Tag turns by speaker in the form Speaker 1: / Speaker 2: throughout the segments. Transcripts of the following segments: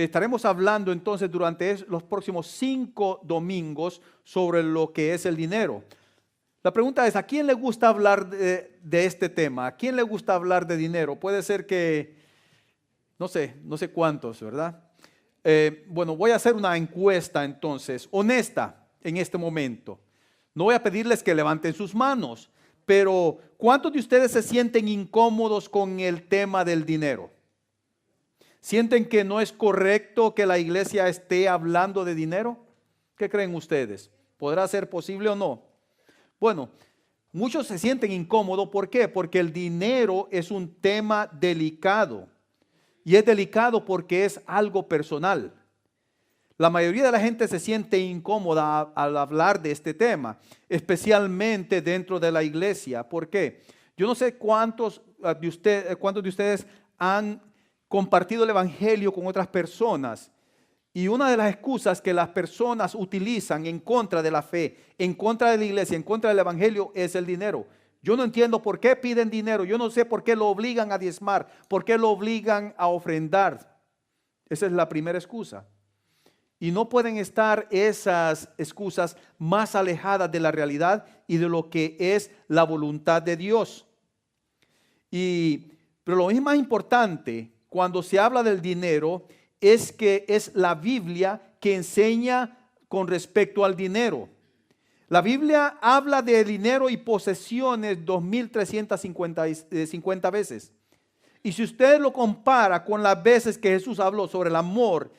Speaker 1: estaremos hablando entonces durante los próximos 5 domingos sobre lo que es el dinero. La pregunta es, ¿a quién le gusta hablar de este tema? ¿A quién le gusta hablar de dinero? Puede ser que, no sé cuántos, ¿verdad? Bueno, voy a hacer una encuesta entonces, honesta en este momento. No voy a pedirles que levanten sus manos, pero ¿cuántos de ustedes se sienten incómodos con el tema del dinero? ¿Sienten que no es correcto que la iglesia esté hablando de dinero? ¿Qué creen ustedes? ¿Podrá ser posible o no? Bueno, muchos se sienten incómodos. ¿Por qué? Porque el dinero es un tema delicado. Y es delicado porque es algo personal. La mayoría de la gente se siente incómoda al hablar de este tema, especialmente dentro de la iglesia. ¿Por qué? Yo no sé cuántos de ustedes han compartido el evangelio con otras personas. Y una de las excusas que las personas utilizan en contra de la fe, en contra de la iglesia, en contra del evangelio es el dinero. Yo no entiendo por qué piden dinero. Yo no sé por qué lo obligan a diezmar, por qué lo obligan a ofrendar. Esa es la primera excusa. Y no pueden estar esas excusas más alejadas de la realidad y de lo que es la voluntad de Dios. Pero lo más importante cuando se habla del dinero es que es la Biblia que enseña con respecto al dinero. La Biblia habla de dinero y posesiones 2350 veces. Y si usted lo compara con las veces que Jesús habló sobre el amor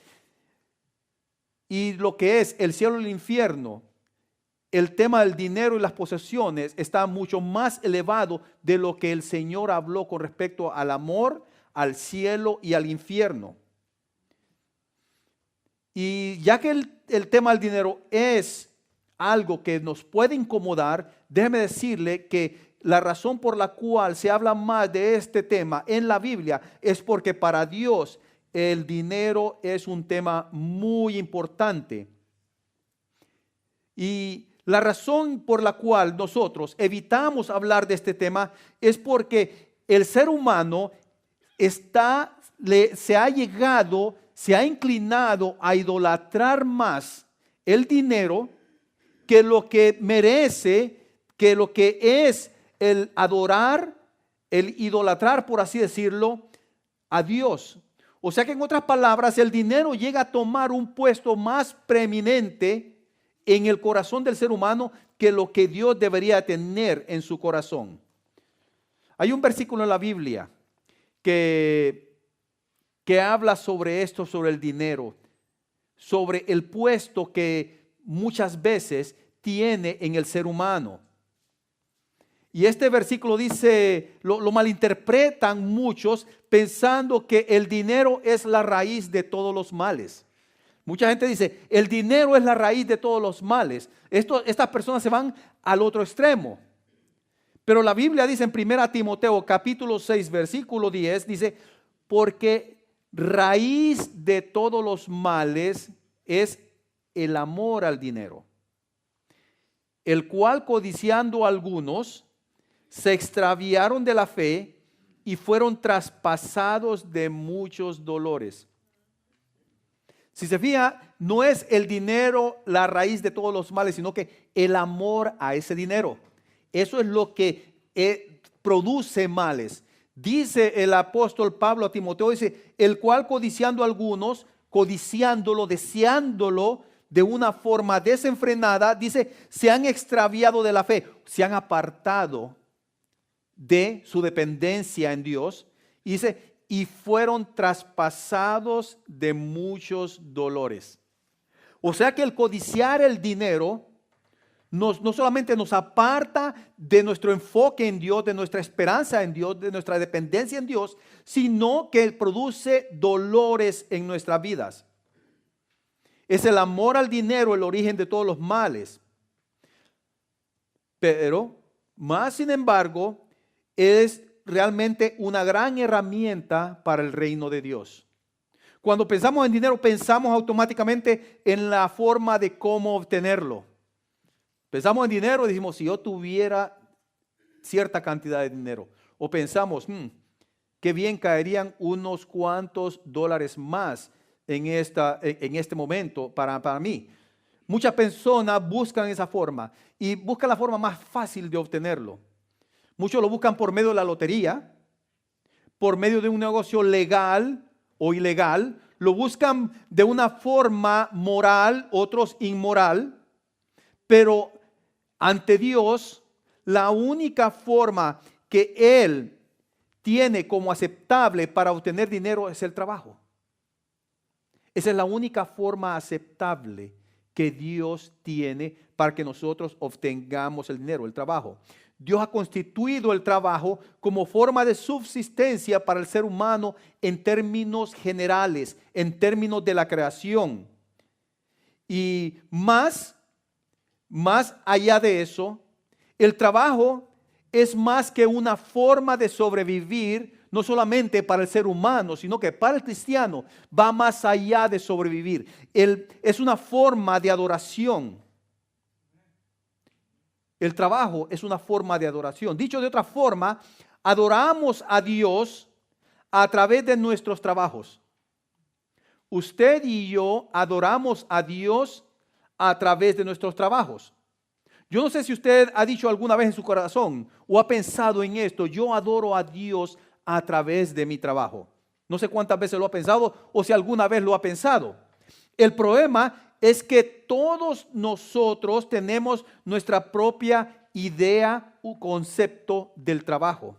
Speaker 1: y lo que es el cielo y el infierno, el tema del dinero y las posesiones está mucho más elevado de lo que el Señor habló con respecto al amor, al cielo y al infierno. Y ya que el tema del dinero es algo que nos puede incomodar, déjeme decirle que la razón por la cual se habla más de este tema en la Biblia es porque para Dios el dinero es un tema muy importante. Y la razón por la cual nosotros evitamos hablar de este tema es porque el ser humano se ha inclinado a idolatrar más el dinero que lo que merece, que lo que es el adorar, el idolatrar, por así decirlo, a Dios. O sea que en otras palabras, el dinero llega a tomar un puesto más preeminente en el corazón del ser humano que lo que Dios debería tener en su corazón. Hay un versículo en la Biblia que habla sobre esto, sobre el dinero, sobre el puesto que muchas veces tiene en el ser humano. Y este versículo dice, lo malinterpretan muchos pensando que el dinero es la raíz de todos los males. Mucha gente dice, el dinero es la raíz de todos los males. Estas personas se van al otro extremo. Pero la Biblia dice en 1 Timoteo capítulo 6 versículo 10, dice, porque raíz de todos los males es el amor al dinero, el cual codiciando algunos se extraviaron de la fe y fueron traspasados de muchos dolores. Si se fija, no es el dinero la raíz de todos los males, sino que el amor a ese dinero. Eso es lo que produce males. Dice el apóstol Pablo a Timoteo, dice, el cual codiciando algunos, codiciándolo, deseándolo de una forma desenfrenada, dice, se han extraviado de la fe, se han apartado de su dependencia en Dios. Y dice, y fueron traspasados de muchos dolores. O sea que el codiciar el dinero no solamente nos aparta de nuestro enfoque en Dios, de nuestra esperanza en Dios, de nuestra dependencia en Dios, sino que produce dolores en nuestras vidas. Es el amor al dinero el origen de todos los males. Pero, más sin embargo, es realmente una gran herramienta para el reino de Dios. Cuando pensamos en dinero, pensamos automáticamente en la forma de cómo obtenerlo. Pensamos en dinero y decimos, si yo tuviera cierta cantidad de dinero. O pensamos, qué bien caerían unos cuantos dólares más en este momento para mí. Muchas personas buscan esa forma y buscan la forma más fácil de obtenerlo. Muchos lo buscan por medio de la lotería, por medio de un negocio legal o ilegal. Lo buscan de una forma moral, otros inmoral. Pero ante Dios, la única forma que Él tiene como aceptable para obtener dinero es el trabajo. Esa es la única forma aceptable que Dios tiene para que nosotros obtengamos el dinero, el trabajo. Dios ha constituido el trabajo como forma de subsistencia para el ser humano en términos generales, en términos de la creación. Y más allá de eso, el trabajo es más que una forma de sobrevivir, no solamente para el ser humano, sino que para el cristiano va más allá de sobrevivir. Es una forma de adoración. El trabajo es una forma de adoración. Dicho de otra forma, adoramos a Dios a través de nuestros trabajos. Usted y yo adoramos a Dios a través de nuestros trabajos. Yo no sé si usted ha dicho alguna vez en su corazón o ha pensado en esto: yo adoro a Dios a través de mi trabajo. No sé cuántas veces lo ha pensado o si alguna vez lo ha pensado. El problema es que todos nosotros tenemos nuestra propia idea o concepto del trabajo.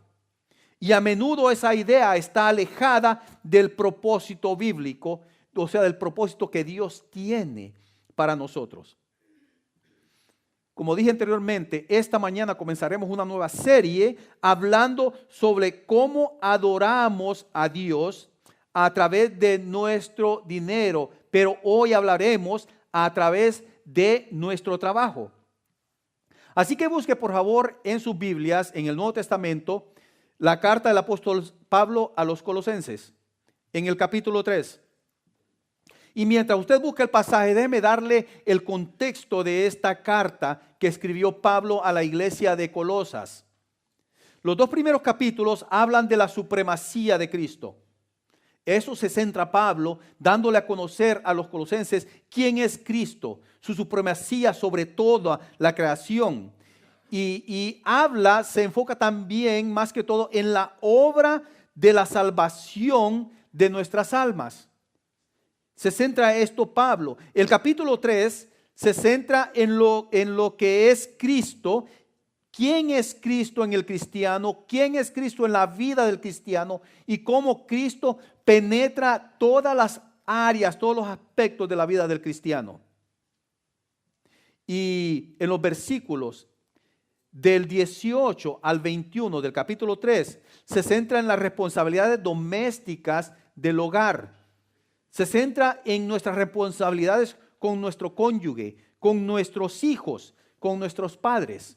Speaker 1: Y a menudo esa idea está alejada del propósito bíblico, o sea, del propósito que Dios tiene para nosotros. Como dije anteriormente, esta mañana comenzaremos una nueva serie hablando sobre cómo adoramos a Dios a través de nuestro dinero, pero hoy hablaremos a través de nuestro trabajo. Así que busque por favor en sus Biblias, en el Nuevo Testamento, la carta del apóstol Pablo a los Colosenses, en el capítulo 3. Y mientras usted busca el pasaje, déjeme darle el contexto de esta carta que escribió Pablo a la iglesia de Colosas. Los dos primeros capítulos hablan de la supremacía de Cristo. Eso se centra Pablo dándole a conocer a los colosenses quién es Cristo, su supremacía sobre toda la creación. Y se enfoca también más que todo en la obra de la salvación de nuestras almas. Se centra esto Pablo. El capítulo 3 se centra en lo que es Cristo. ¿Quién es Cristo en el cristiano? ¿Quién es Cristo en la vida del cristiano? Y cómo Cristo penetra todas las áreas, todos los aspectos de la vida del cristiano. Y en los versículos del 18 al 21 del capítulo 3 se centra en las responsabilidades domésticas del hogar. Se centra en nuestras responsabilidades con nuestro cónyuge, con nuestros hijos, con nuestros padres.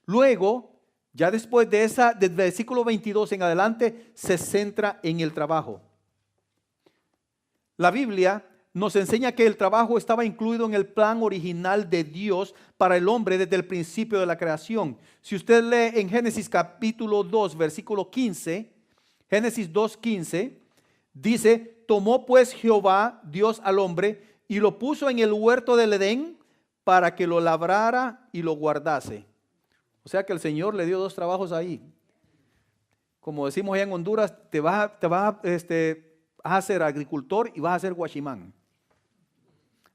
Speaker 1: Luego, ya después de del versículo 22 en adelante, se centra en el trabajo. La Biblia nos enseña que el trabajo estaba incluido en el plan original de Dios para el hombre desde el principio de la creación. Si usted lee en Génesis capítulo 2, versículo 15, Génesis 2:15, dice: tomó pues Jehová Dios al hombre y lo puso en el huerto del Edén para que lo labrara y lo guardase. O sea que el Señor le dio dos trabajos ahí. Como decimos allá en Honduras, vas a ser agricultor y vas a ser guachimán.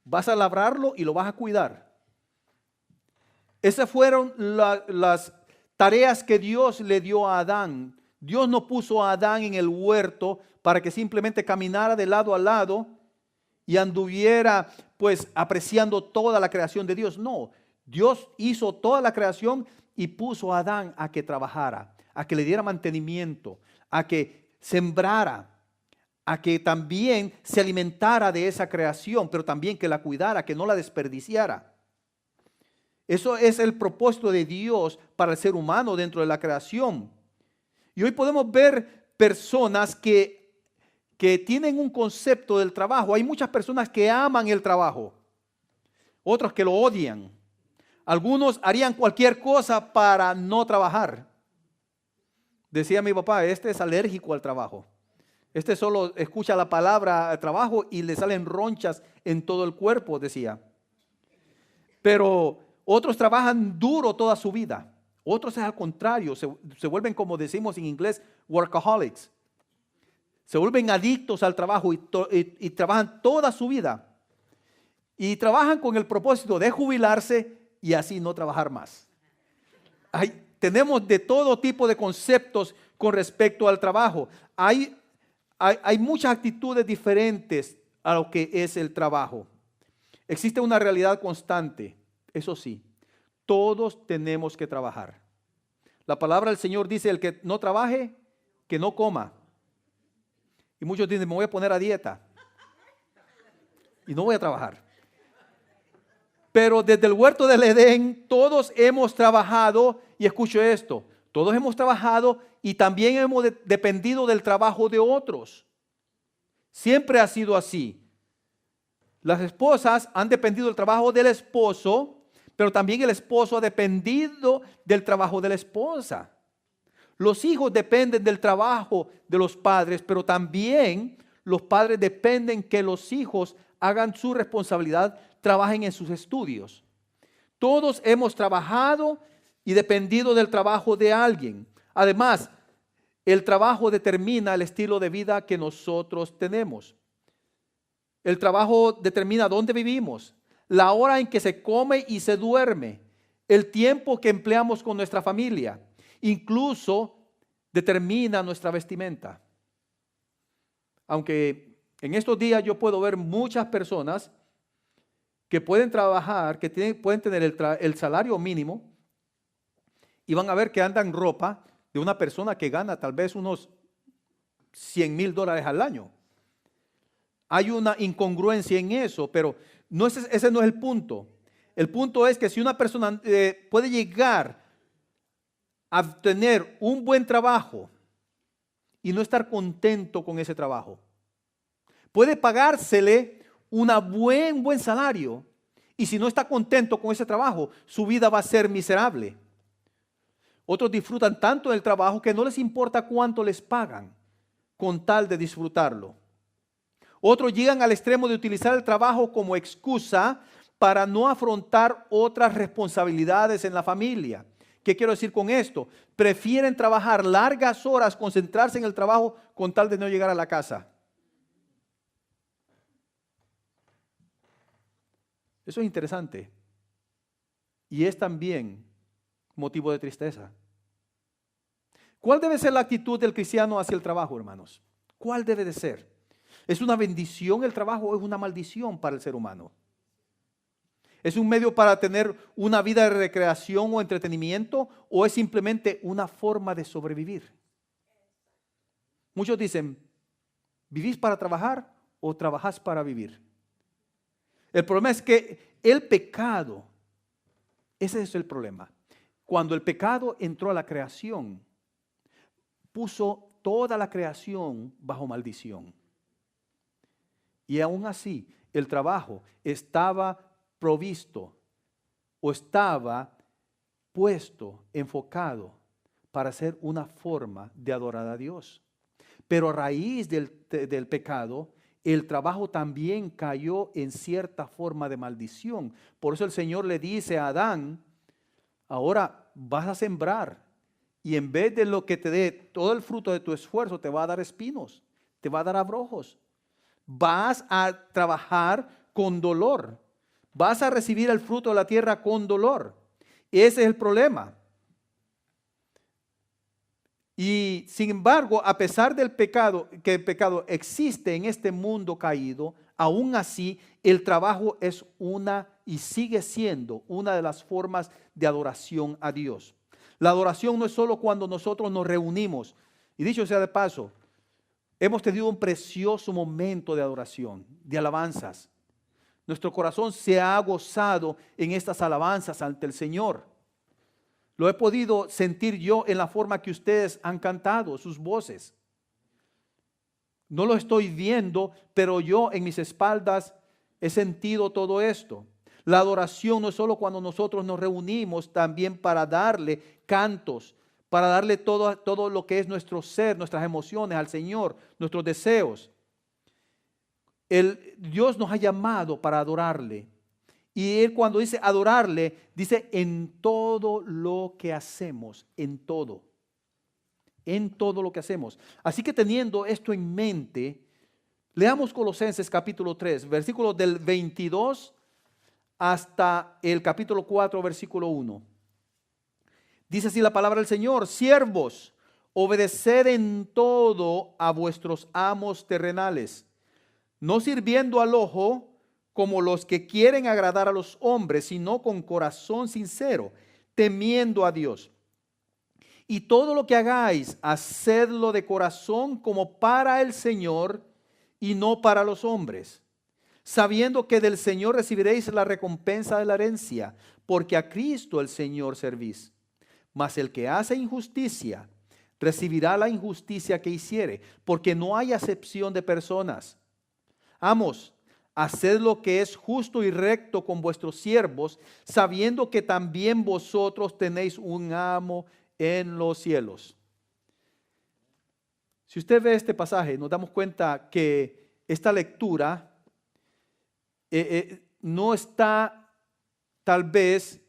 Speaker 1: Vas a labrarlo y lo vas a cuidar. Esas fueron las tareas que Dios le dio a Adán. Dios no puso a Adán en el huerto para que simplemente caminara de lado a lado y anduviera pues apreciando toda la creación de Dios. No, Dios hizo toda la creación y puso a Adán a que trabajara, a que le diera mantenimiento, a que sembrara, a que también se alimentara de esa creación, pero también que la cuidara, que no la desperdiciara. Eso es el propósito de Dios para el ser humano dentro de la creación. Y hoy podemos ver personas que tienen un concepto del trabajo. Hay muchas personas que aman el trabajo, otros que lo odian. Algunos harían cualquier cosa para no trabajar. Decía mi papá, este es alérgico al trabajo. Este solo escucha la palabra trabajo y le salen ronchas en todo el cuerpo, decía. Pero otros trabajan duro toda su vida. Otros es al contrario, se vuelven, como decimos en inglés, workaholics. Se vuelven adictos al trabajo y trabajan toda su vida. Y trabajan con el propósito de jubilarse y así no trabajar más. Tenemos de todo tipo de conceptos con respecto al trabajo. Hay muchas actitudes diferentes a lo que es el trabajo. Existe una realidad constante, eso sí, todos tenemos que trabajar. La palabra del Señor dice, el que no trabaje, que no coma. Y muchos dicen, me voy a poner a dieta y no voy a trabajar. Pero desde el huerto del Edén, todos hemos trabajado, y escucho esto, todos hemos trabajado y también hemos dependido del trabajo de otros. Siempre ha sido así. Las esposas han dependido del trabajo del esposo, pero también el esposo ha dependido del trabajo de la esposa. Los hijos dependen del trabajo de los padres, pero también los padres dependen que los hijos hagan su responsabilidad, trabajen en sus estudios. Todos hemos trabajado y dependido del trabajo de alguien. Además, el trabajo determina el estilo de vida que nosotros tenemos. El trabajo determina dónde vivimos, la hora en que se come y se duerme, el tiempo que empleamos con nuestra familia, incluso determina nuestra vestimenta. Aunque en estos días yo puedo ver muchas personas que pueden trabajar, que pueden tener el salario mínimo y van a ver que andan ropa de una persona que gana tal vez unos $100,000 al año. Hay una incongruencia en eso, pero ese no es el punto. El punto es que si una persona puede llegar a tener un buen trabajo y no estar contento con ese trabajo, puede pagársele un buen salario y si no está contento con ese trabajo, su vida va a ser miserable. Otros disfrutan tanto del trabajo que no les importa cuánto les pagan con tal de disfrutarlo. Otros llegan al extremo de utilizar el trabajo como excusa para no afrontar otras responsabilidades en la familia. ¿Qué quiero decir con esto? Prefieren trabajar largas horas, concentrarse en el trabajo con tal de no llegar a la casa. Eso es interesante. Y es también motivo de tristeza. ¿Cuál debe ser la actitud del cristiano hacia el trabajo, hermanos? ¿Cuál debe de ser? ¿Es una bendición el trabajo o es una maldición para el ser humano? ¿Es un medio para tener una vida de recreación o entretenimiento o es simplemente una forma de sobrevivir? Muchos dicen, ¿vivís para trabajar o trabajás para vivir? El problema es que el pecado, ese es el problema. Cuando el pecado entró a la creación, puso toda la creación bajo maldición. Y aún así, el trabajo estaba provisto o estaba puesto, enfocado para ser una forma de adorar a Dios. Pero a raíz del pecado, el trabajo también cayó en cierta forma de maldición. Por eso el Señor le dice a Adán, ahora vas a sembrar y en vez de lo que te dé todo el fruto de tu esfuerzo, te va a dar espinos, te va a dar abrojos. Vas a trabajar con dolor. Vas a recibir el fruto de la tierra con dolor. Ese es el problema. Y sin embargo, a pesar del pecado, que el pecado existe en este mundo caído, aún así el trabajo es una y sigue siendo una de las formas de adoración a Dios. La adoración no es solo cuando nosotros nos reunimos. Y dicho sea de paso, hemos tenido un precioso momento de adoración, de alabanzas. Nuestro corazón se ha gozado en estas alabanzas ante el Señor. Lo he podido sentir yo en la forma que ustedes han cantado sus voces. No lo estoy viendo, pero yo en mis espaldas he sentido todo esto. La adoración no es solo cuando nosotros nos reunimos también para darle cantos, para darle todo lo que es nuestro ser, nuestras emociones al Señor, nuestros deseos. Dios nos ha llamado para adorarle. Y Él cuando dice adorarle, dice en todo lo que hacemos, en todo lo que hacemos. Así que teniendo esto en mente, leamos Colosenses capítulo 3, versículos del 22 hasta el capítulo 4, versículo 1. Dice así la palabra del Señor: siervos, obedeced en todo a vuestros amos terrenales, no sirviendo al ojo como los que quieren agradar a los hombres, sino con corazón sincero, temiendo a Dios. Y todo lo que hagáis, hacedlo de corazón como para el Señor y no para los hombres, sabiendo que del Señor recibiréis la recompensa de la herencia, porque a Cristo el Señor servís. Mas el que hace injusticia recibirá la injusticia que hiciere, porque no hay acepción de personas. Amos, haced lo que es justo y recto con vuestros siervos, sabiendo que también vosotros tenéis un amo en los cielos. Si usted ve este pasaje, nos damos cuenta que esta lectura no está tal vez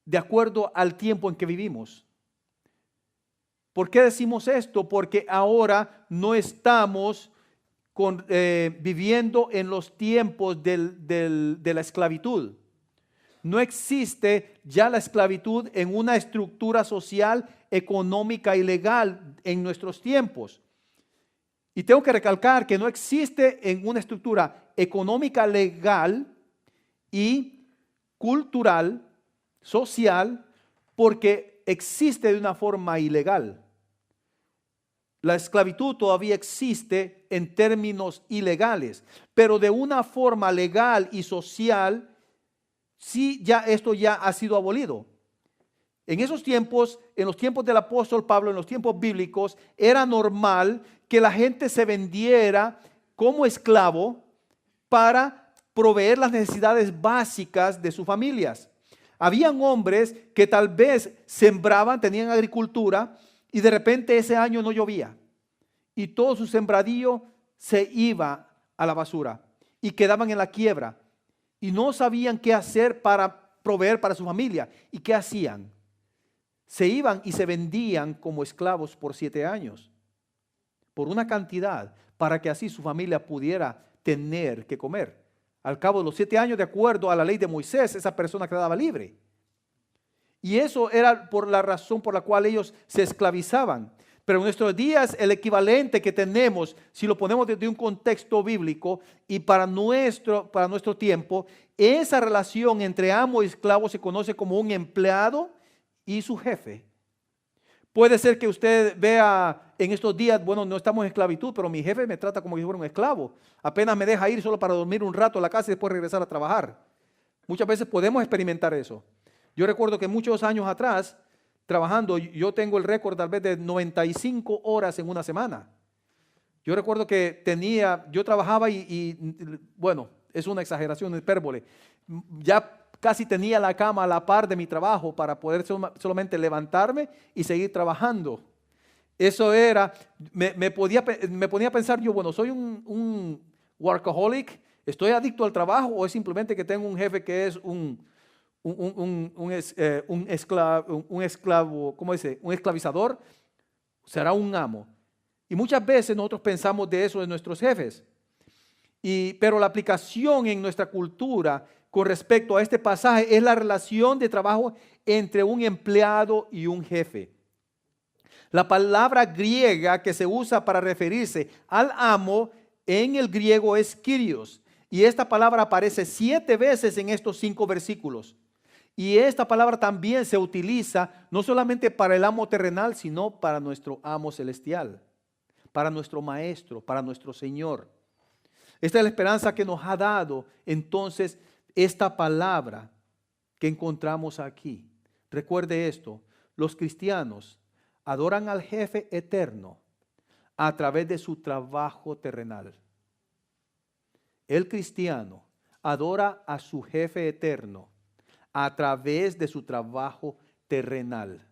Speaker 1: de acuerdo al tiempo en que vivimos. ¿Por qué decimos esto? Porque ahora no estamos viviendo en los tiempos de la esclavitud. No existe ya la esclavitud en una estructura social, económica y legal en nuestros tiempos. Y tengo que recalcar que no existe en una estructura económica, legal y cultural, social, porque existe de una forma ilegal. La esclavitud todavía existe en términos ilegales, pero de una forma legal y social, sí, esto ya ha sido abolido. En esos tiempos, en los tiempos del apóstol Pablo, en los tiempos bíblicos, era normal que la gente se vendiera como esclavo para proveer las necesidades básicas de sus familias. Habían hombres que tal vez sembraban, tenían agricultura, y de repente ese año no llovía y todo su sembradío se iba a la basura y quedaban en la quiebra y no sabían qué hacer para proveer para su familia. ¿Y qué hacían? Se iban y se vendían como esclavos por 7 años por una cantidad para que así su familia pudiera tener que comer. Al cabo de los 7 años, de acuerdo a la ley de Moisés, esa persona quedaba libre. Y eso era por la razón por la cual ellos se esclavizaban. Pero en nuestros días el equivalente que tenemos, si lo ponemos desde un contexto bíblico y para nuestro tiempo, esa relación entre amo y esclavo se conoce como un empleado y su jefe. Puede ser que usted vea en estos días, bueno, no estamos en esclavitud, pero mi jefe me trata como si fuera un esclavo. Apenas me deja ir solo para dormir un rato a la casa y después regresar a trabajar. Muchas veces podemos experimentar eso. Yo recuerdo que muchos años atrás, trabajando, yo tengo el récord tal vez de 95 horas en una semana. Yo recuerdo que yo trabajaba bueno, es una exageración, una hipérbole. Ya casi tenía la cama a la par de mi trabajo para poder solamente levantarme y seguir trabajando. Eso era, me ponía a pensar yo, bueno, ¿soy un workaholic? ¿Estoy adicto al trabajo o es simplemente que tengo un jefe que es un esclavo, ¿cómo dice? Un esclavizador? ¿Será un amo? Y muchas veces nosotros pensamos de eso de nuestros jefes. Pero la aplicación en nuestra cultura con respecto a este pasaje es la relación de trabajo entre un empleado y un jefe. La palabra griega que se usa para referirse al amo en el griego es kyrios. Y esta palabra aparece 7 veces en estos 5 versículos. Y esta palabra también se utiliza no solamente para el amo terrenal, sino para nuestro amo celestial, para nuestro maestro, para nuestro Señor. Esta es la esperanza que nos ha dado entonces esta palabra que encontramos aquí. Recuerde esto, los cristianos adoran al jefe eterno a través de su trabajo terrenal. El cristiano adora a su jefe eterno a través de su trabajo terrenal.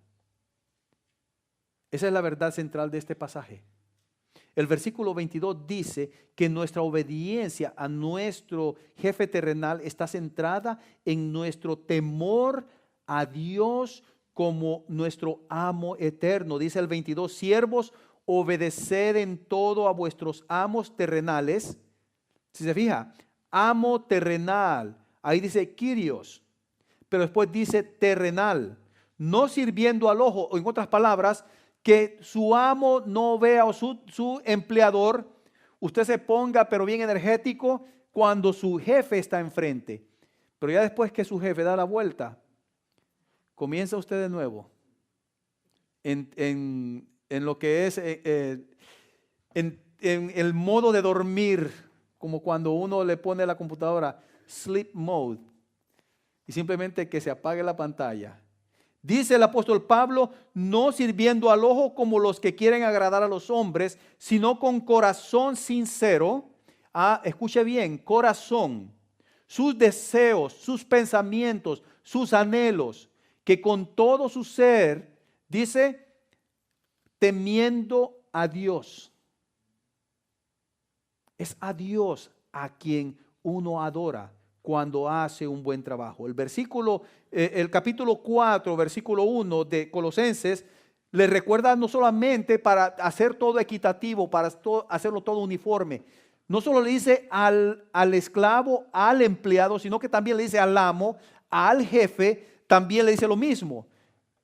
Speaker 1: Esa es la verdad central de este pasaje. El versículo 22 dice que nuestra obediencia a nuestro jefe terrenal está centrada en nuestro temor a Dios como nuestro amo eterno. Dice el 22, siervos, obedeced en todo a vuestros amos terrenales. Si se fija, amo terrenal, ahí dice Kyrios, pero después dice terrenal, no sirviendo al ojo, o en otras palabras, que su amo no vea o su empleador, usted se ponga pero bien energético cuando su jefe está enfrente. Pero ya después que su jefe da la vuelta, comienza usted de nuevo en lo que es en el modo de dormir, como cuando uno le pone a la computadora sleep mode y simplemente que se apague la pantalla. Dice el apóstol Pablo, no sirviendo al ojo como los que quieren agradar a los hombres, sino con corazón sincero. Escuche bien, corazón, sus deseos, sus pensamientos, sus anhelos, que con todo su ser, dice, temiendo a Dios. Es a Dios a quien uno adora cuando hace un buen trabajo. El capítulo 4, versículo 1 de Colosenses, le recuerda no solamente para hacer todo equitativo, para hacerlo todo uniforme. No solo le dice al esclavo, al empleado, sino que también le dice al amo, al jefe, también le dice lo mismo.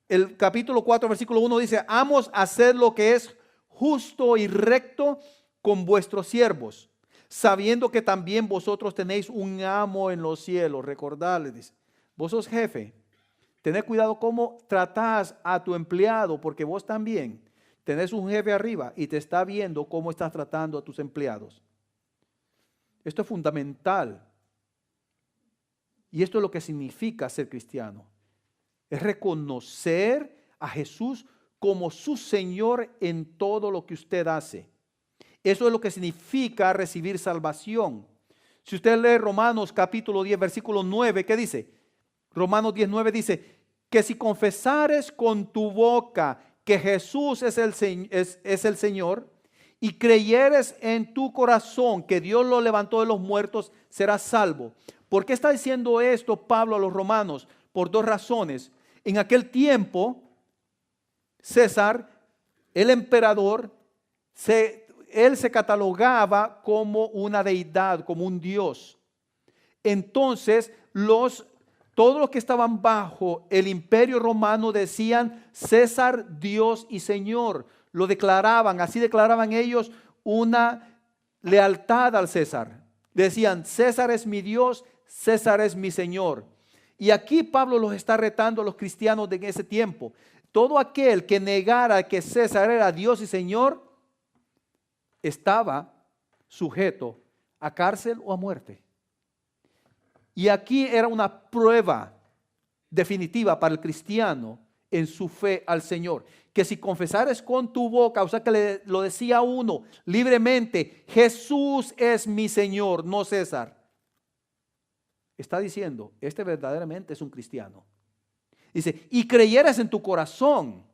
Speaker 1: El capítulo 4, versículo 1 dice, amos, haced lo que es justo y recto con vuestros siervos, sabiendo que también vosotros tenéis un amo en los cielos. Recordarles, dice, vos sos jefe, tened cuidado cómo tratás a tu empleado, porque vos también tenés un jefe arriba y te está viendo cómo estás tratando a tus empleados. Esto es fundamental. Y esto es lo que significa ser cristiano. Es reconocer a Jesús como su Señor en todo lo que usted hace. Eso es lo que significa recibir salvación. Si usted lee Romanos capítulo 10, versículo 9, ¿qué dice? Romanos 10, 9 dice, que si confesares con tu boca que Jesús es el Señor y creyeres en tu corazón que Dios lo levantó de los muertos, serás salvo. ¿Por qué está diciendo esto Pablo a los romanos? Por dos razones. En aquel tiempo, César, el emperador, él se catalogaba como una deidad, como un dios. Entonces, todos los que estaban bajo el imperio romano decían César, Dios y Señor. Lo declaraban, así declaraban ellos una lealtad al César. Decían, César es mi Dios, César es mi Señor. Y aquí Pablo los está retando a los cristianos de ese tiempo. Todo aquel que negara que César era Dios y Señor, estaba sujeto a cárcel o a muerte. Y aquí era una prueba definitiva para el cristiano en su fe al Señor. Que si confesares con tu boca, o sea que lo decía uno libremente, Jesús es mi Señor, no César. Está diciendo, este verdaderamente es un cristiano. Dice, y creyeras en tu corazón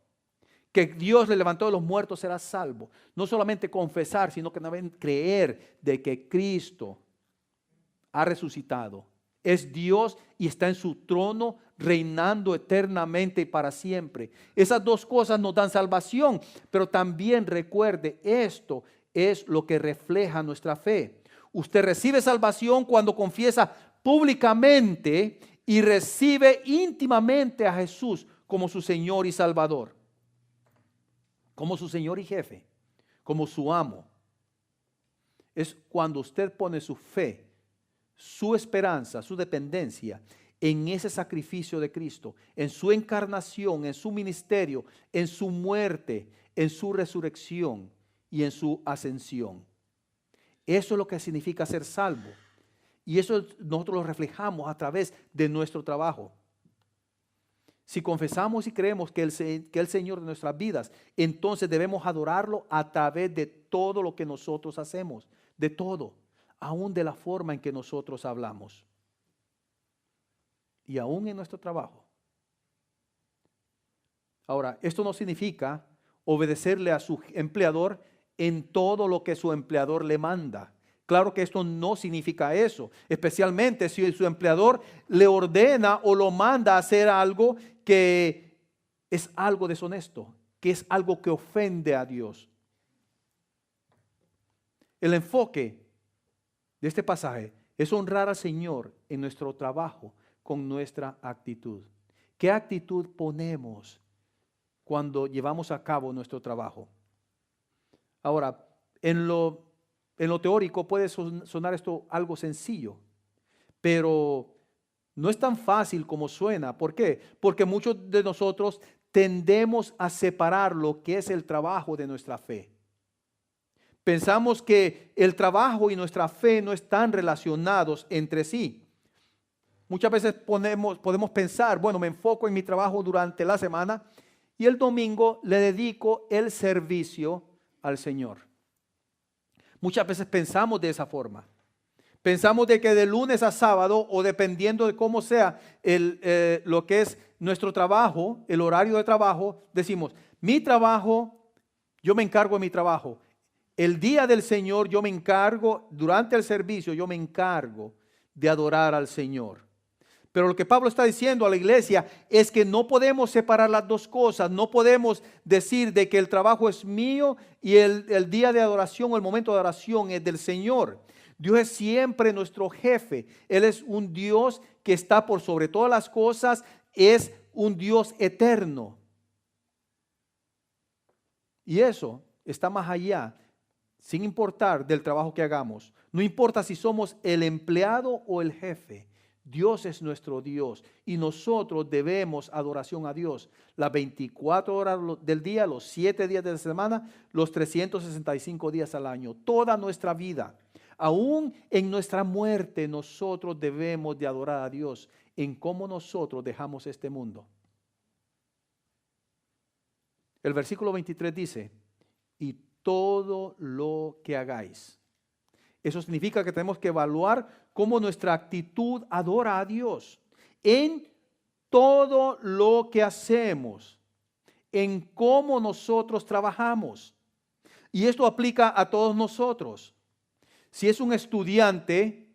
Speaker 1: que Dios le levantó de los muertos, serás salvo. No solamente confesar, sino que también creer de que Cristo ha resucitado. Es Dios y está en su trono reinando eternamente y para siempre. Esas dos cosas nos dan salvación, pero también recuerde, esto es lo que refleja nuestra fe. Usted recibe salvación cuando confiesa públicamente y recibe íntimamente a Jesús como su Señor y Salvador, como su Señor y jefe, como su amo. Es cuando usted pone su fe, su esperanza, su dependencia en ese sacrificio de Cristo, en su encarnación, en su ministerio, en su muerte, en su resurrección y en su ascensión. Eso es lo que significa ser salvo. Y eso nosotros lo reflejamos a través de nuestro trabajo. Si confesamos y creemos que es el Señor de nuestras vidas, entonces debemos adorarlo a través de todo lo que nosotros hacemos, de todo, aún de la forma en que nosotros hablamos. Y aún en nuestro trabajo. Ahora, esto no significa obedecerle a su empleador en todo lo que su empleador le manda. Claro que esto no significa eso, especialmente si su empleador le ordena o lo manda a hacer algo que es algo deshonesto, que es algo que ofende a Dios. El enfoque de este pasaje es honrar al Señor en nuestro trabajo con nuestra actitud. ¿Qué actitud ponemos cuando llevamos a cabo nuestro trabajo? Ahora, en lo teórico puede sonar esto algo sencillo, pero no es tan fácil como suena. ¿Por qué? Porque muchos de nosotros tendemos a separar lo que es el trabajo de nuestra fe. Pensamos que el trabajo y nuestra fe no están relacionados entre sí. Muchas veces podemos pensar, bueno, me enfoco en mi trabajo durante la semana y el domingo le dedico el servicio al Señor. Muchas veces pensamos de esa forma. Pensamos de que de lunes a sábado, o dependiendo de cómo sea lo que es nuestro trabajo, el horario de trabajo, decimos, mi trabajo, yo me encargo de mi trabajo. El día del Señor yo me encargo, durante el servicio yo me encargo de adorar al Señor. Pero lo que Pablo está diciendo a la iglesia es que no podemos separar las dos cosas. No podemos decir de que el trabajo es mío y el día de adoración o el momento de adoración es del Señor. Dios es siempre nuestro jefe. Él es un Dios que está por sobre todas las cosas. Es un Dios eterno. Y eso está más allá, sin importar del trabajo que hagamos. No importa si somos el empleado o el jefe. Dios es nuestro Dios y nosotros debemos adoración a Dios las 24 horas del día, los 7 días de la semana, los 365 días al año, toda nuestra vida. Aún en nuestra muerte nosotros debemos de adorar a Dios en cómo nosotros dejamos este mundo. El versículo 23 dice, y todo lo que hagáis. Eso significa que tenemos que evaluar cómo nuestra actitud adora a Dios. En todo lo que hacemos, en cómo nosotros trabajamos. Y esto aplica a todos nosotros. Si es un estudiante,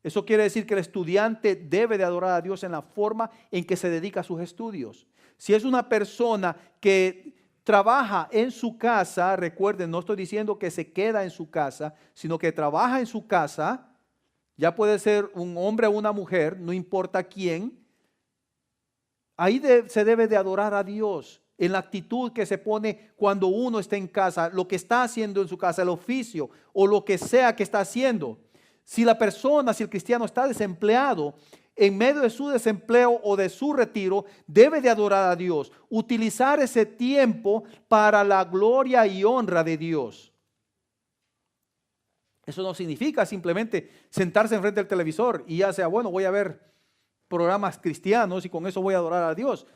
Speaker 1: eso quiere decir que el estudiante debe de adorar a Dios en la forma en que se dedica a sus estudios. Si es una persona que trabaja en su casa, recuerden, no estoy diciendo que se queda en su casa, sino que trabaja en su casa, ya puede ser un hombre o una mujer, no importa quién, ahí se debe de adorar a Dios en la actitud que se pone cuando uno está en casa, lo que está haciendo en su casa, el oficio o lo que sea que está haciendo. Si la persona, si el cristiano está desempleado, en medio de su desempleo o de su retiro, debe de adorar a Dios, utilizar ese tiempo para la gloria y honra de Dios. Eso no significa simplemente sentarse enfrente del televisor y ya sea, bueno, voy a ver programas cristianos y con eso voy a adorar a Dios.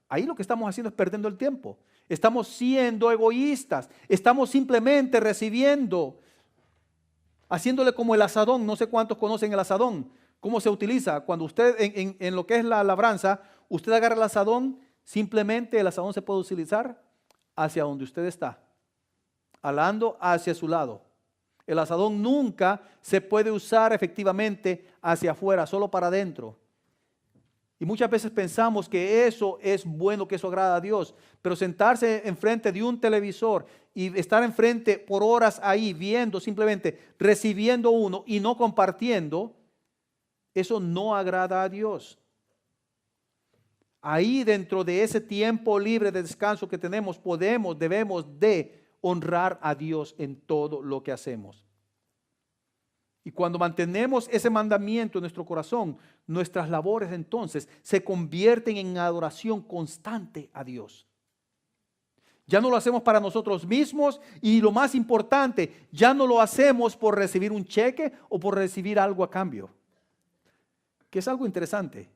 Speaker 1: Ahí lo que estamos haciendo es perdiendo el tiempo. Estamos siendo egoístas, estamos simplemente recibiendo, haciéndole como el asadón. No sé cuántos conocen el asadón. ¿Cómo se utiliza? Cuando usted en lo que es la labranza, usted agarra el asadón, simplemente el asadón se puede utilizar hacia donde usted está, alando hacia su lado. El asadón nunca se puede usar efectivamente hacia afuera, solo para adentro. Y muchas veces pensamos que eso es bueno, que eso agrada a Dios, pero sentarse enfrente de un televisor y estar enfrente por horas ahí viendo, simplemente recibiendo uno y no compartiendo, eso no agrada a Dios. Ahí dentro de ese tiempo libre de descanso que tenemos, debemos de honrar a Dios en todo lo que hacemos. Y cuando mantenemos ese mandamiento en nuestro corazón, nuestras labores entonces se convierten en adoración constante a Dios. Ya no lo hacemos para nosotros mismos y lo más importante, ya no lo hacemos por recibir un cheque o por recibir algo a cambio. Que es algo interesante.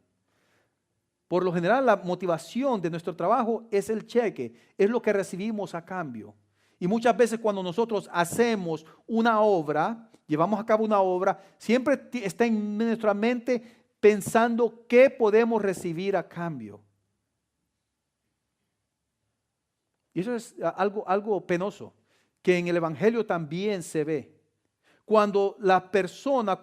Speaker 1: Por lo general, la motivación de nuestro trabajo es el cheque, es lo que recibimos a cambio. Y muchas veces cuando nosotros hacemos una obra, llevamos a cabo una obra, siempre está en nuestra mente pensando qué podemos recibir a cambio. Y eso es algo penoso, que en el Evangelio también se ve. Cuando la persona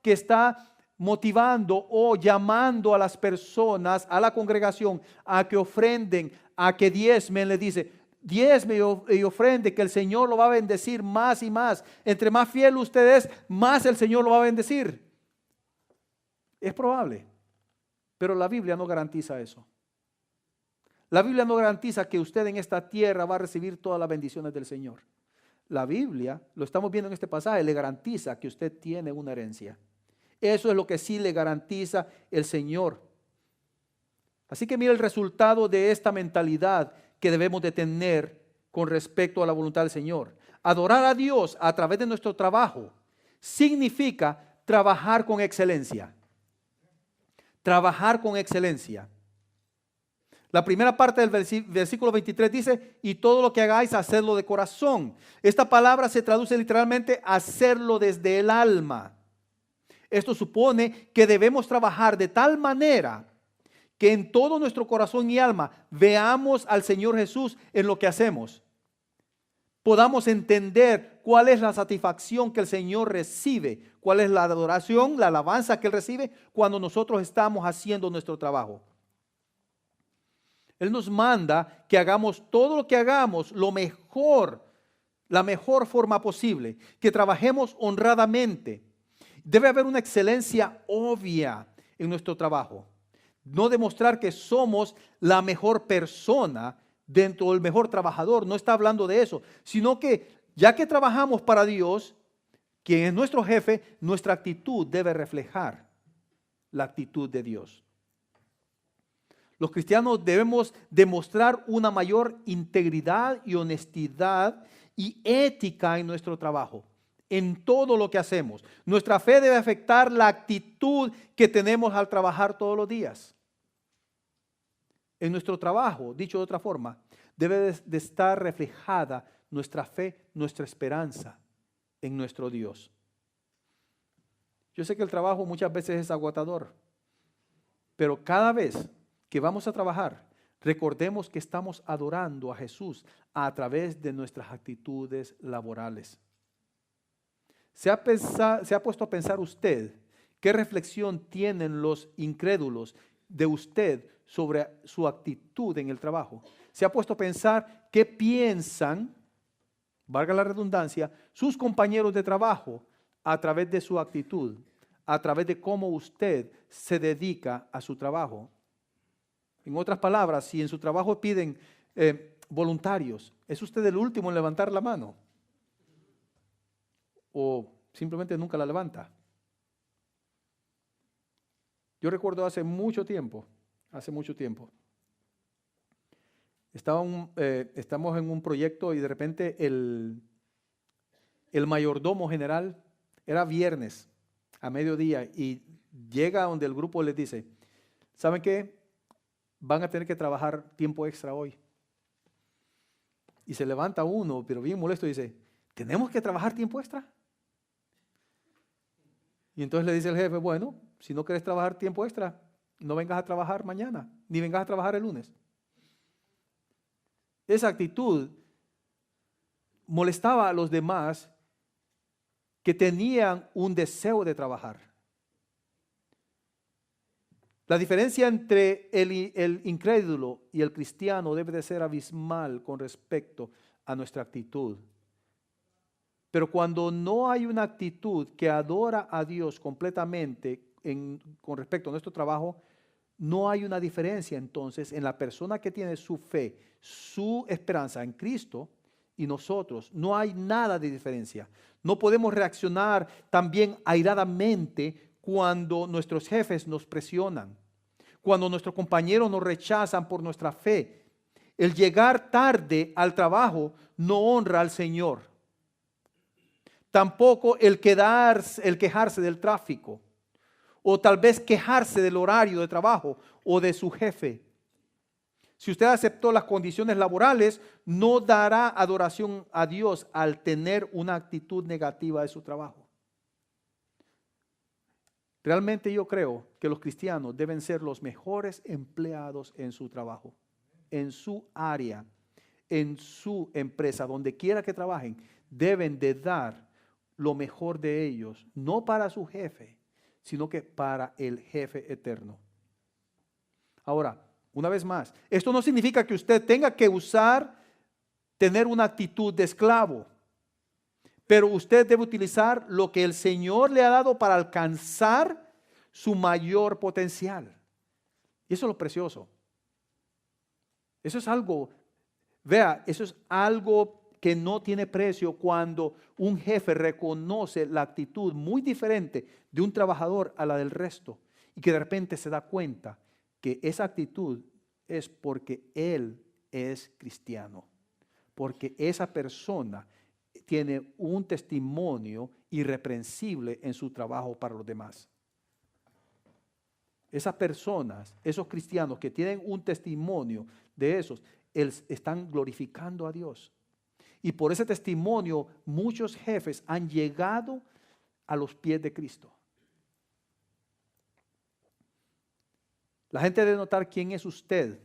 Speaker 1: que está motivando o llamando a las personas, a la congregación, a que ofrenden, a que diezmen, le dice, diezme y ofrende, que el Señor lo va a bendecir más y más. Entre más fiel usted es, más el Señor lo va a bendecir. Es probable, pero la Biblia no garantiza eso. La Biblia no garantiza que usted en esta tierra va a recibir todas las bendiciones del Señor. La Biblia, lo estamos viendo en este pasaje, le garantiza que usted tiene una herencia. Eso es lo que sí le garantiza el Señor. Así que mira el resultado de esta mentalidad que debemos de tener con respecto a la voluntad del Señor. Adorar a Dios a través de nuestro trabajo significa trabajar con excelencia. Trabajar con excelencia. La primera parte del versículo 23 dice, y todo lo que hagáis, hacedlo de corazón. Esta palabra se traduce literalmente, hacerlo desde el alma. Esto supone que debemos trabajar de tal manera que en todo nuestro corazón y alma veamos al Señor Jesús en lo que hacemos. Podamos entender cuál es la satisfacción que el Señor recibe, cuál es la adoración, la alabanza que Él recibe cuando nosotros estamos haciendo nuestro trabajo. Él nos manda que hagamos todo lo que hagamos, lo mejor, la mejor forma posible, que trabajemos honradamente. Debe haber una excelencia obvia en nuestro trabajo. No demostrar que somos la mejor persona dentro del mejor trabajador, no está hablando de eso, sino que ya que trabajamos para Dios, quien es nuestro jefe, nuestra actitud debe reflejar la actitud de Dios. Los cristianos debemos demostrar una mayor integridad y honestidad y ética en nuestro trabajo, en todo lo que hacemos. Nuestra fe debe afectar la actitud que tenemos al trabajar todos los días. En nuestro trabajo, dicho de otra forma, debe de estar reflejada nuestra fe, nuestra esperanza en nuestro Dios. Yo sé que el trabajo muchas veces es agotador, pero cada vez que vamos a trabajar, recordemos que estamos adorando a Jesús a través de nuestras actitudes laborales. ¿Se ha puesto a pensar usted qué reflexión tienen los incrédulos de usted sobre su actitud en el trabajo? ¿Se ha puesto a pensar qué piensan, valga la redundancia, sus compañeros de trabajo a través de su actitud, a través de cómo usted se dedica a su trabajo? En otras palabras, si en su trabajo piden voluntarios, ¿es usted el último en levantar la mano? ¿O simplemente nunca la levanta? Yo recuerdo hace mucho tiempo, estamos en un proyecto y de repente el mayordomo general, era viernes a mediodía, y llega donde el grupo les dice, ¿saben qué? Van a tener que trabajar tiempo extra hoy. Y se levanta uno, pero bien molesto, y dice, ¿tenemos que trabajar tiempo extra? Y entonces le dice el jefe, bueno, si no quieres trabajar tiempo extra, no vengas a trabajar mañana, ni vengas a trabajar el lunes. Esa actitud molestaba a los demás que tenían un deseo de trabajar. La diferencia entre el incrédulo y el cristiano debe de ser abismal con respecto a nuestra actitud. Pero cuando no hay una actitud que adora a Dios completamente con respecto a nuestro trabajo, no hay una diferencia entonces en la persona que tiene su fe, su esperanza en Cristo y nosotros. No hay nada de diferencia. No podemos reaccionar también airadamente cuando nuestros jefes nos presionan, cuando nuestros compañeros nos rechazan por nuestra fe. El llegar tarde al trabajo no honra al Señor. Tampoco el quejarse del tráfico, o tal vez quejarse del horario de trabajo o de su jefe. Si usted aceptó las condiciones laborales, no dará adoración a Dios al tener una actitud negativa de su trabajo. Realmente yo creo que los cristianos deben ser los mejores empleados en su trabajo. en su área, en su empresa, donde quiera que trabajen, deben de dar lo mejor de ellos, no para su jefe, sino que para el jefe eterno. Ahora, una vez más, esto no significa que usted tenga que tener una actitud de esclavo, pero usted debe utilizar lo que el Señor le ha dado para alcanzar su mayor potencial. Y eso es lo precioso. Eso es algo, vea, eso es algo que no tiene precio cuando un jefe reconoce la actitud muy diferente de un trabajador a la del resto y que de repente se da cuenta que esa actitud es porque él es cristiano, porque esa persona tiene un testimonio irreprensible en su trabajo para los demás. Esas personas, esos cristianos que tienen un testimonio de esos, están glorificando a Dios. Y por ese testimonio muchos jefes han llegado a los pies de Cristo. La gente debe notar quién es usted,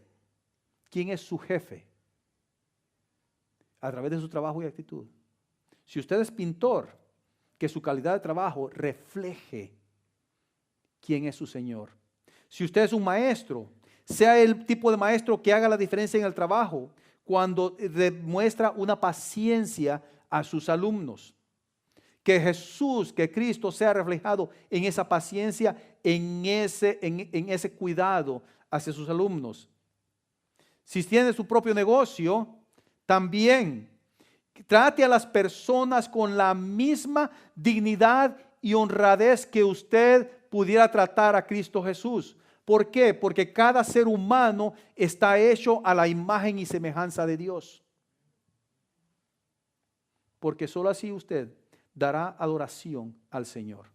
Speaker 1: quién es su jefe, a través de su trabajo y actitud. Si usted es pintor, que su calidad de trabajo refleje quién es su Señor. Si usted es un maestro, sea el tipo de maestro que haga la diferencia en el trabajo cuando demuestra una paciencia a sus alumnos. Que Jesús, que Cristo sea reflejado en esa paciencia, en ese cuidado hacia sus alumnos. Si tiene su propio negocio, también trate a las personas con la misma dignidad y honradez que usted pudiera tratar a Cristo Jesús. ¿Por qué? Porque cada ser humano está hecho a la imagen y semejanza de Dios. Porque solo así usted dará adoración al Señor.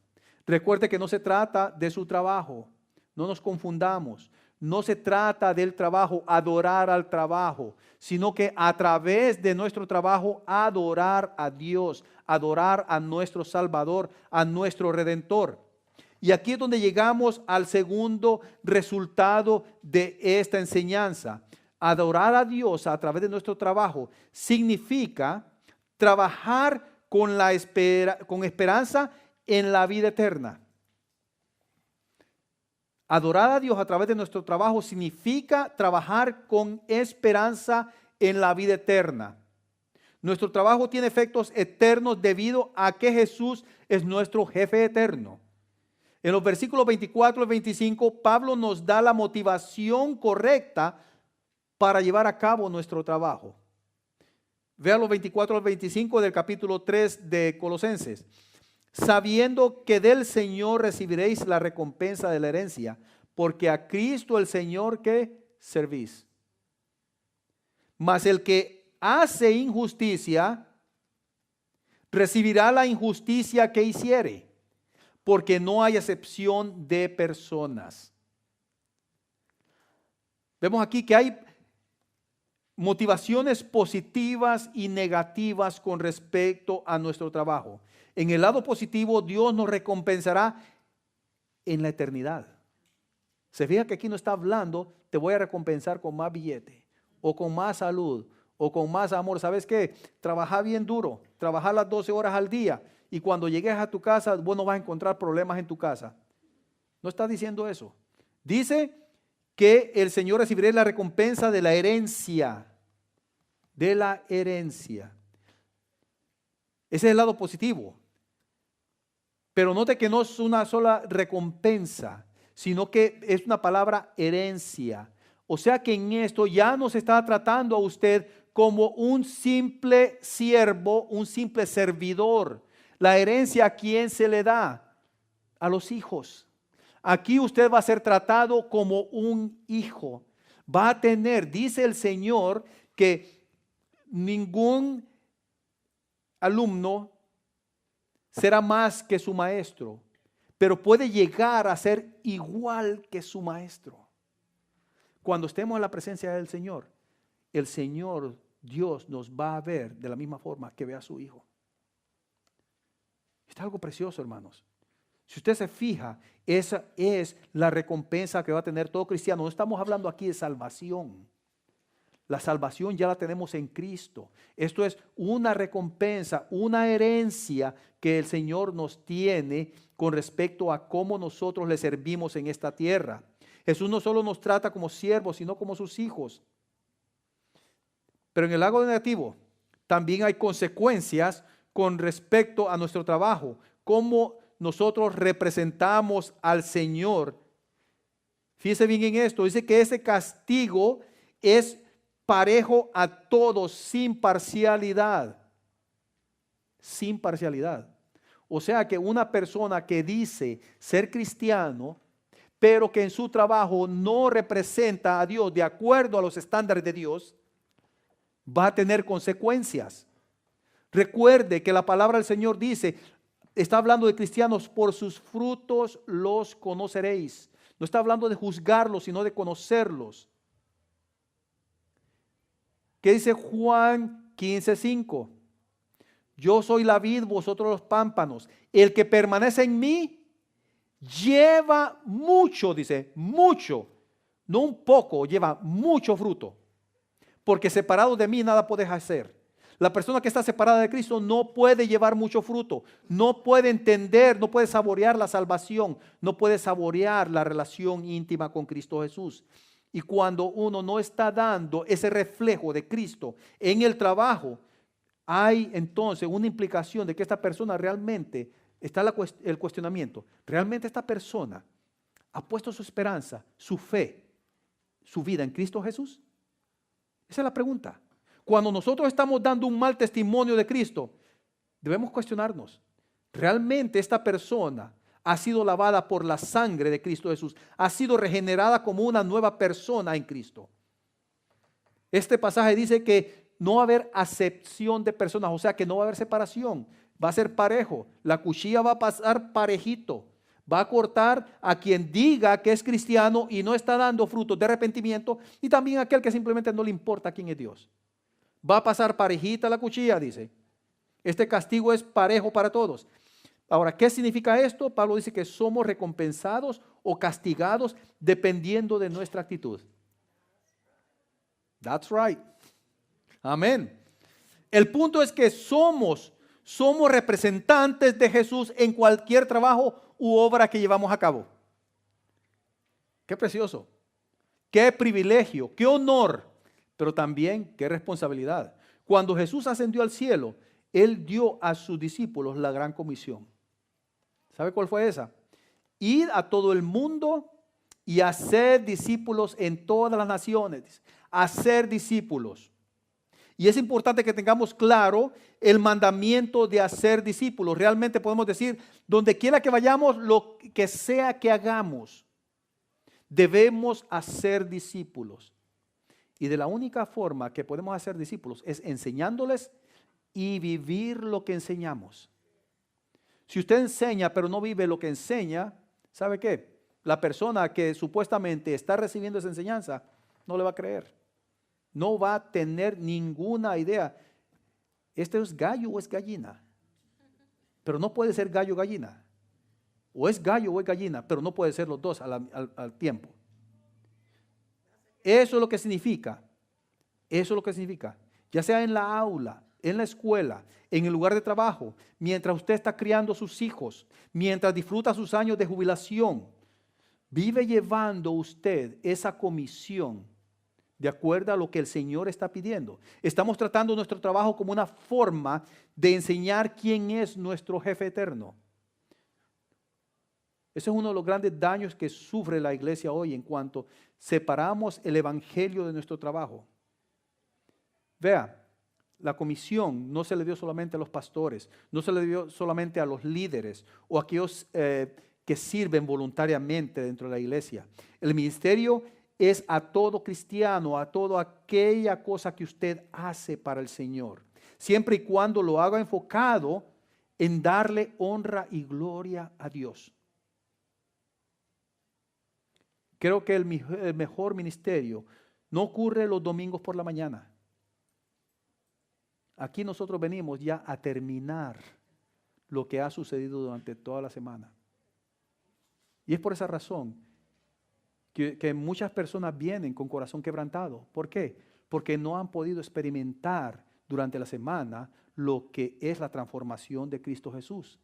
Speaker 1: Recuerde que no se trata de su trabajo, no nos confundamos. No se trata del trabajo, adorar al trabajo, sino que a través de nuestro trabajo adorar a Dios, adorar a nuestro Salvador, a nuestro Redentor. Y aquí es donde llegamos al segundo resultado de esta enseñanza. Adorar a Dios a través de nuestro trabajo significa trabajar con esperanza en la vida eterna. Adorar a Dios a través de nuestro trabajo significa trabajar con esperanza en la vida eterna. Nuestro trabajo tiene efectos eternos debido a que Jesús es nuestro jefe eterno. En los versículos 24 y 25, Pablo nos da la motivación correcta para llevar a cabo nuestro trabajo. Vean los 24 al 25 del capítulo 3 de Colosenses. Sabiendo que del Señor recibiréis la recompensa de la herencia, porque a Cristo el Señor que servís. Mas el que hace injusticia, recibirá la injusticia que hiciere, porque no hay excepción de personas. Vemos aquí que hay motivaciones positivas y negativas con respecto a nuestro trabajo. En el lado positivo, Dios nos recompensará en la eternidad. Se fija que aquí no está hablando, te voy a recompensar con más billete, o con más salud, o con más amor. ¿Sabes qué? Trabaja bien duro, trabajar las 12 horas al día, y cuando llegues a tu casa, vos no vas a encontrar problemas en tu casa. No está diciendo eso. Dice que el Señor recibirá la recompensa de la herencia. De la herencia. Ese es el lado positivo. Pero note que no es una sola recompensa, sino que es una palabra herencia. O sea que en esto ya no se está tratando a usted como un simple siervo, un simple servidor. La herencia, ¿a quién se le da? A los hijos. Aquí usted va a ser tratado como un hijo. Va a tener, dice el Señor, que ningún alumno será más que su maestro, pero puede llegar a ser igual que su maestro. Cuando estemos en la presencia del Señor, el Señor Dios nos va a ver de la misma forma que ve a su Hijo. Está algo precioso, hermanos. Si usted se fija, esa es la recompensa que va a tener todo cristiano. No estamos hablando aquí de salvación. La salvación ya la tenemos en Cristo. Esto es una recompensa, una herencia que el Señor nos tiene con respecto a cómo nosotros le servimos en esta tierra. Jesús no solo nos trata como siervos, sino como sus hijos. Pero en el lado negativo también hay consecuencias con respecto a nuestro trabajo, cómo nosotros representamos al Señor. Fíjese bien en esto, dice que ese castigo es parejo a todos, sin parcialidad. Sin parcialidad. O sea que una persona que dice ser cristiano, pero que en su trabajo no representa a Dios de acuerdo a los estándares de Dios, va a tener consecuencias. Recuerde que la palabra del Señor dice, está hablando de cristianos, por sus frutos los conoceréis. No está hablando de juzgarlos, sino de conocerlos. ¿Qué dice Juan 15:5? Yo soy la vid, vosotros los pámpanos. El que permanece en mí lleva mucho, dice, mucho, no un poco, lleva mucho fruto. Porque separado de mí nada puedes hacer. La persona que está separada de Cristo no puede llevar mucho fruto, no puede entender, no puede saborear la salvación, no puede saborear la relación íntima con Cristo Jesús. Y cuando uno no está dando ese reflejo de Cristo en el trabajo, hay entonces una implicación de que esta persona realmente, está el cuestionamiento, ¿realmente esta persona ha puesto su esperanza, su fe, su vida en Cristo Jesús? Esa es la pregunta. Cuando nosotros estamos dando un mal testimonio de Cristo, debemos cuestionarnos, ¿realmente esta persona ha sido lavada por la sangre de Cristo Jesús? ¿Ha sido regenerada como una nueva persona en Cristo? Este pasaje dice que no va a haber acepción de personas, o sea que no va a haber separación, va a ser parejo, la cuchilla va a pasar parejito, va a cortar a quien diga que es cristiano y no está dando frutos de arrepentimiento, y también a aquel que simplemente no le importa quién es Dios. Va a pasar parejita la cuchilla, dice. Este castigo es parejo para todos. Ahora, ¿qué significa esto? Pablo dice que somos recompensados o castigados dependiendo de nuestra actitud. That's right. Amén. El punto es que somos representantes de Jesús en cualquier trabajo u obra que llevamos a cabo. Qué precioso, qué privilegio, qué honor, pero también qué responsabilidad. Cuando Jesús ascendió al cielo, Él dio a sus discípulos la gran comisión. ¿Sabe cuál fue esa? Ir a todo el mundo y hacer discípulos en todas las naciones. Hacer discípulos. Y es importante que tengamos claro el mandamiento de hacer discípulos. Realmente podemos decir, donde quiera que vayamos, lo que sea que hagamos, debemos hacer discípulos. Y de la única forma que podemos hacer discípulos es enseñándoles y vivir lo que enseñamos. Si usted enseña pero no vive lo que enseña, ¿sabe qué? La persona que supuestamente está recibiendo esa enseñanza no le va a creer. No va a tener ninguna idea. ¿Este es gallo o es gallina? Pero no puede ser gallo o gallina. O es gallo o es gallina, pero no puede ser los dos al tiempo. Eso es lo que significa. Eso es lo que significa. Ya sea en la aula, en la escuela, en el lugar de trabajo, mientras usted está criando a sus hijos, mientras disfruta sus años de jubilación, vive llevando usted esa comisión de acuerdo a lo que el Señor está pidiendo. Estamos tratando nuestro trabajo como una forma de enseñar quién es nuestro jefe eterno. Ese es uno de los grandes daños que sufre la iglesia hoy en cuanto separamos el evangelio de nuestro trabajo. Vea, la comisión no se le dio solamente a los pastores, no se le dio solamente a los líderes o a aquellos que sirven voluntariamente dentro de la iglesia. El ministerio es a todo cristiano, a toda aquella cosa que usted hace para el Señor, siempre y cuando lo haga enfocado en darle honra y gloria a Dios. Creo que el mejor ministerio no ocurre los domingos por la mañana. Aquí nosotros venimos ya a terminar lo que ha sucedido durante toda la semana. Y es por esa razón que muchas personas vienen con corazón quebrantado. ¿Por qué? porque no han podido experimentar durante la semana lo que es la transformación de Cristo Jesús.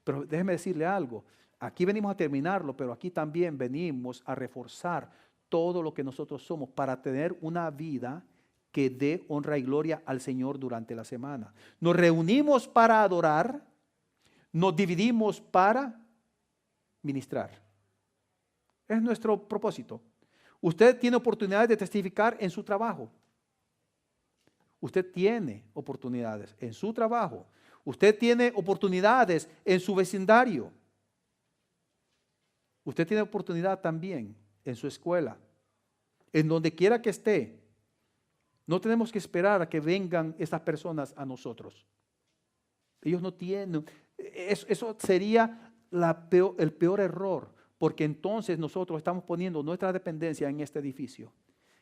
Speaker 1: Pero déjeme decirle algo, aquí venimos a terminarlo, pero aquí también venimos a reforzar todo lo que nosotros somos para tener una vida que dé honra y gloria al Señor durante la semana. Nos reunimos para adorar, nos dividimos para ministrar. Es nuestro propósito. Usted tiene oportunidades de testificar en su trabajo. Usted tiene oportunidades en su trabajo. Usted tiene oportunidades en su vecindario. Usted tiene oportunidad también en su escuela. En donde quiera que esté. No tenemos que esperar a que vengan estas personas a nosotros. Ellos no tienen. Eso sería el peor error. Porque entonces nosotros estamos poniendo nuestra dependencia en este edificio.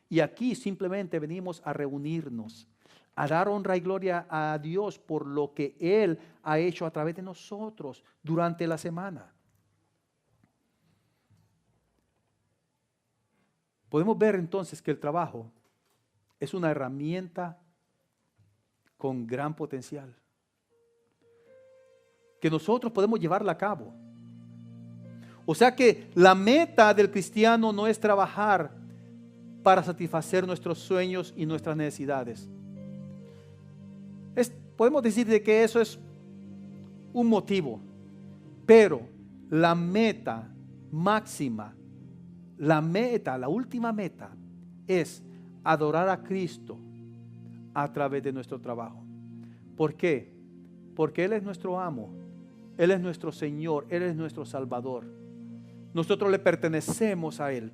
Speaker 1: Y aquí simplemente venimos a reunirnos, a dar honra y gloria a Dios por lo que Él ha hecho a través de nosotros durante la semana. Podemos ver entonces que el trabajo es una herramienta con gran potencial, que nosotros podemos llevarla a cabo. O sea que la meta del cristiano no es trabajar para satisfacer nuestros sueños y nuestras necesidades. Podemos decir de que eso es un motivo, pero la meta máxima, la última meta es adorar a Cristo a través de nuestro trabajo. ¿Por qué? Porque Él es nuestro amo, Él es nuestro Señor, Él es nuestro Salvador. Nosotros le pertenecemos a Él.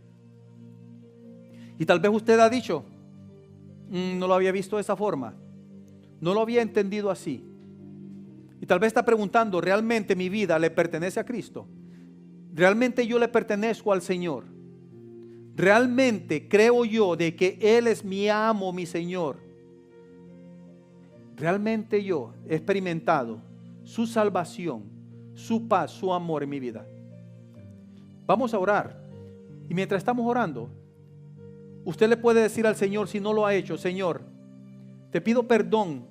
Speaker 1: Y tal vez usted ha dicho, no lo había visto de esa forma, no lo había entendido así. Y tal vez está preguntando, ¿realmente mi vida le pertenece a Cristo? ¿Realmente yo le pertenezco al Señor? ¿Realmente creo yo de que Él es mi amo, mi Señor? ¿Realmente yo he experimentado su salvación, su paz, su amor en mi vida? Vamos a orar. Y mientras estamos orando, usted le puede decir al Señor, si no lo ha hecho: Señor, te pido perdón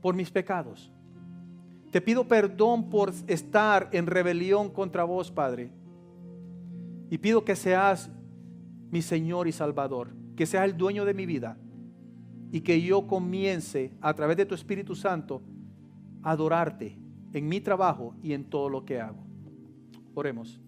Speaker 1: por mis pecados. Te pido perdón por estar en rebelión contra vos, Padre. Y pido que seas mi Señor y Salvador, que seas el dueño de mi vida y que yo comience a través de tu Espíritu Santo a adorarte en mi trabajo y en todo lo que hago. Oremos.